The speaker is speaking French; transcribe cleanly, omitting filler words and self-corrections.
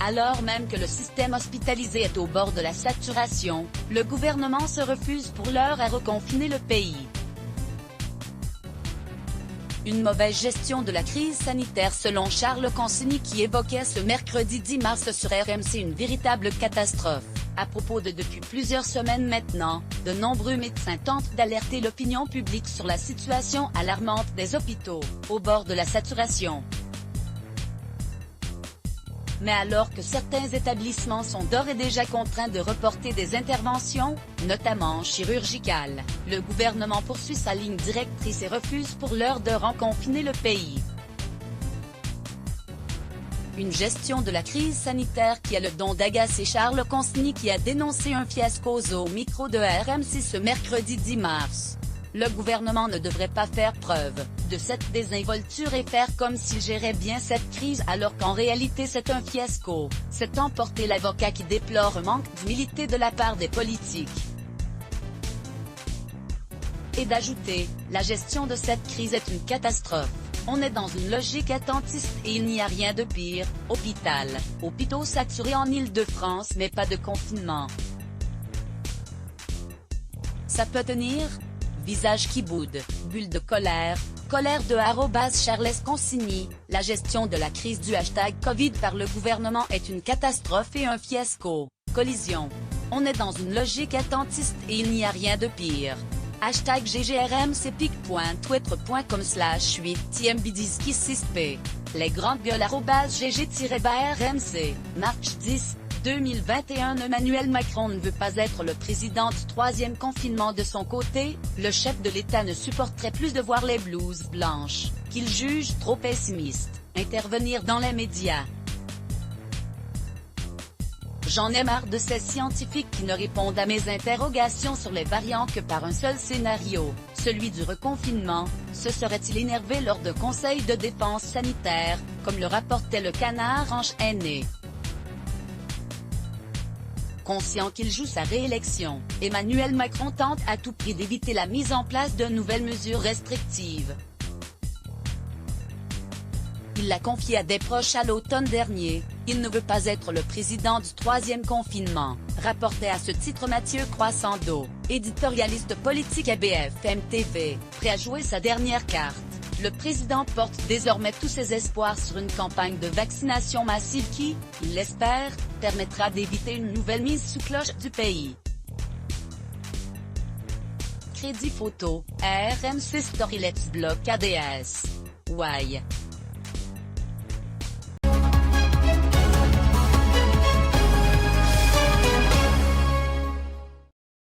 Alors même que le système hospitalisé est au bord de la saturation, le gouvernement se refuse pour l'heure à reconfiner le pays. Une mauvaise gestion de la crise sanitaire selon Charles Consigny qui évoquait ce mercredi 10 mars sur RMC une véritable catastrophe. À propos de depuis plusieurs semaines maintenant, de nombreux médecins tentent d'alerter l'opinion publique sur la situation alarmante des hôpitaux, au bord de la saturation. Mais alors que certains établissements sont d'ores et déjà contraints de reporter des interventions, notamment chirurgicales, le gouvernement poursuit sa ligne directrice et refuse pour l'heure de reconfiner le pays. Une gestion de la crise sanitaire qui a le don d'agacer Charles Consigny qui a dénoncé un fiasco au micro de RMC ce mercredi 10 mars. Le gouvernement ne devrait pas faire preuve de cette désinvolture et faire comme s'il gérait bien cette crise alors qu'en réalité c'est un fiasco, s'est emporté l'avocat qui déplore un manque d'humilité de la part des politiques. Et d'ajouter, la gestion de cette crise est une catastrophe. On est dans une logique attentiste et il n'y a rien de pire. Hôpitaux saturés en Île-de-France mais pas de confinement. Ça peut tenir? Visage qui boude, bulle de colère de @Charles Consigny, la gestion de la crise du #Covid par le gouvernement est une catastrophe et un fiasco. Collision. On est dans une logique attentiste et il n'y a rien de pire. #ggRMCpic.twitter.com/8mbdiski6p. Les grandes gueules @gg-RMC, March 10, 2021. Emmanuel Macron ne veut pas être le président du troisième confinement de son côté, le chef de l'État ne supporterait plus de voir les blouses blanches, qu'il juge trop pessimistes, intervenir dans les médias. J'en ai marre de ces scientifiques qui ne répondent à mes interrogations sur les variants que par un seul scénario, celui du reconfinement. Se serait-il énervé lors de conseils de défense sanitaire, comme le rapportait le Canard enchaîné. Conscient qu'il joue sa réélection, Emmanuel Macron tente à tout prix d'éviter la mise en place de nouvelles mesures restrictives. Il l'a confié à des proches à l'automne dernier, il ne veut pas être le président du troisième confinement, rapportait à ce titre Mathieu Croissando, éditorialiste politique à BFM TV, prêt à jouer sa dernière carte. Le président porte désormais tous ses espoirs sur une campagne de vaccination massive qui, il l'espère, permettra d'éviter une nouvelle mise sous cloche du pays. Crédit photo, RMC Story Let's Block ADS. Why?